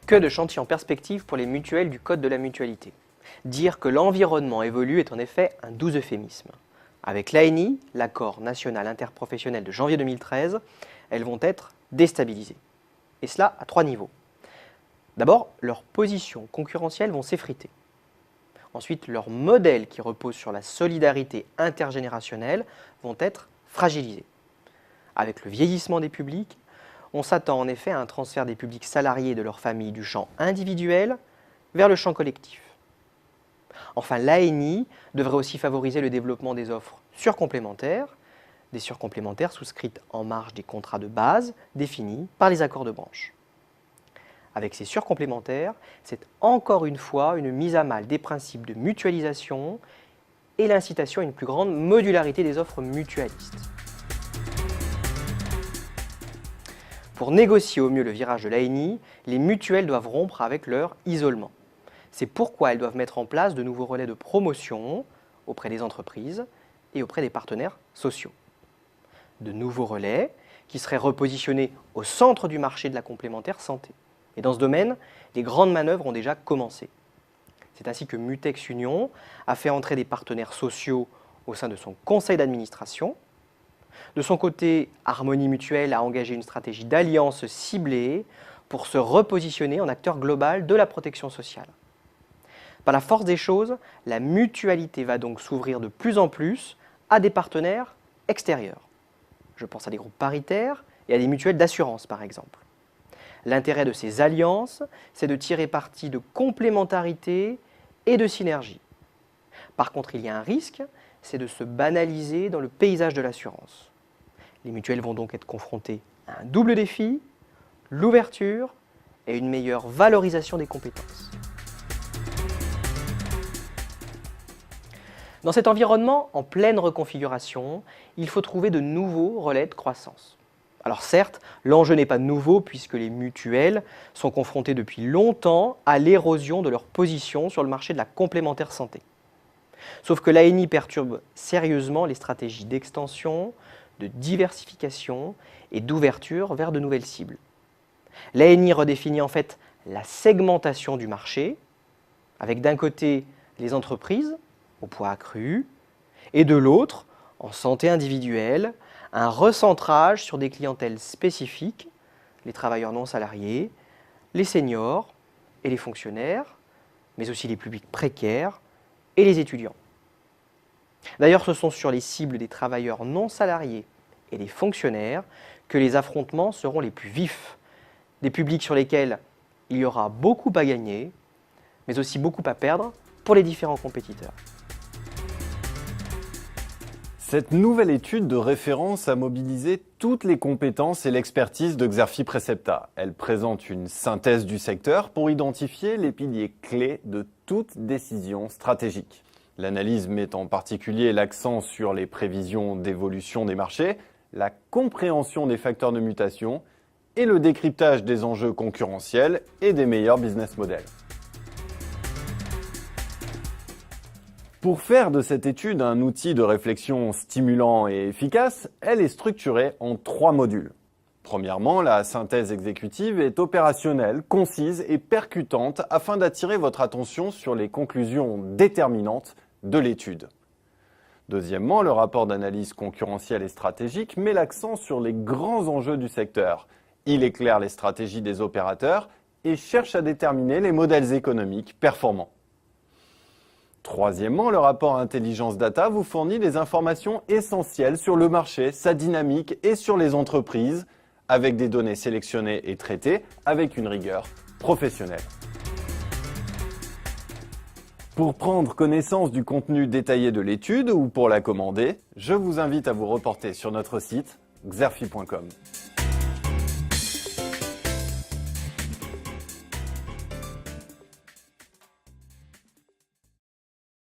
Que de chantiers en perspective pour les mutuelles du Code de la mutualité. Dire que l'environnement évolue est en effet un doux euphémisme. Avec l'ANI, l'accord national interprofessionnel de janvier 2013, elles vont être déstabilisées. Et cela à 3 niveaux. D'abord, leurs positions concurrentielles vont s'effriter. Ensuite, leurs modèles qui reposent sur la solidarité intergénérationnelle vont être fragilisés. Avec le vieillissement des publics, on s'attend en effet à un transfert des publics salariés de leur famille du champ individuel vers le champ collectif. Enfin, l'ANI devrait aussi favoriser le développement des offres surcomplémentaires, des surcomplémentaires souscrites en marge des contrats de base définis par les accords de branche. Avec ces surcomplémentaires, c'est encore une fois une mise à mal des principes de mutualisation et l'incitation à une plus grande modularité des offres mutualistes. Pour négocier au mieux le virage de l'ANI, les mutuelles doivent rompre avec leur isolement. C'est pourquoi elles doivent mettre en place de nouveaux relais de promotion auprès des entreprises et auprès des partenaires sociaux. De nouveaux relais qui seraient repositionnés au centre du marché de la complémentaire santé. Et dans ce domaine, les grandes manœuvres ont déjà commencé. C'est ainsi que Mutex Union a fait entrer des partenaires sociaux au sein de son conseil d'administration. De son côté, Harmonie Mutuelle a engagé une stratégie d'alliance ciblée pour se repositionner en acteur global de la protection sociale. Par la force des choses, la mutualité va donc s'ouvrir de plus en plus à des partenaires extérieurs. Je pense à des groupes paritaires et à des mutuelles d'assurance par exemple. L'intérêt de ces alliances, c'est de tirer parti de complémentarité et de synergie. Par contre, il y a un risque, c'est de se banaliser dans le paysage de l'assurance. Les mutuelles vont donc être confrontées à un double défi, l'ouverture et une meilleure valorisation des compétences. Dans cet environnement en pleine reconfiguration, il faut trouver de nouveaux relais de croissance. Alors certes, l'enjeu n'est pas nouveau puisque les mutuelles sont confrontées depuis longtemps à l'érosion de leur position sur le marché de la complémentaire santé. Sauf que l'ANI perturbe sérieusement les stratégies d'extension, de diversification et d'ouverture vers de nouvelles cibles. L'ANI redéfinit en fait la segmentation du marché, avec d'un côté les entreprises au poids accru, et de l'autre, en santé individuelle, un recentrage sur des clientèles spécifiques, les travailleurs non salariés, les seniors et les fonctionnaires, mais aussi les publics précaires et les étudiants. D'ailleurs, ce sont sur les cibles des travailleurs non salariés et des fonctionnaires que les affrontements seront les plus vifs, des publics sur lesquels il y aura beaucoup à gagner, mais aussi beaucoup à perdre pour les différents compétiteurs. Cette nouvelle étude de référence a mobilisé toutes les compétences et l'expertise de Xerfi Precepta. Elle présente une synthèse du secteur pour identifier les piliers clés de toute décision stratégique. L'analyse met en particulier l'accent sur les prévisions d'évolution des marchés, la compréhension des facteurs de mutation et le décryptage des enjeux concurrentiels et des meilleurs business models. Pour faire de cette étude un outil de réflexion stimulant et efficace, elle est structurée en 3 modules. Premièrement, la synthèse exécutive est opérationnelle, concise et percutante afin d'attirer votre attention sur les conclusions déterminantes de l'étude. Deuxièmement, le rapport d'analyse concurrentielle et stratégique met l'accent sur les grands enjeux du secteur. Il éclaire les stratégies des opérateurs et cherche à déterminer les modèles économiques performants. Troisièmement, le rapport Intelligence Data vous fournit des informations essentielles sur le marché, sa dynamique et sur les entreprises, avec des données sélectionnées et traitées avec une rigueur professionnelle. Pour prendre connaissance du contenu détaillé de l'étude ou pour la commander, je vous invite à vous reporter sur notre site xerfi.com.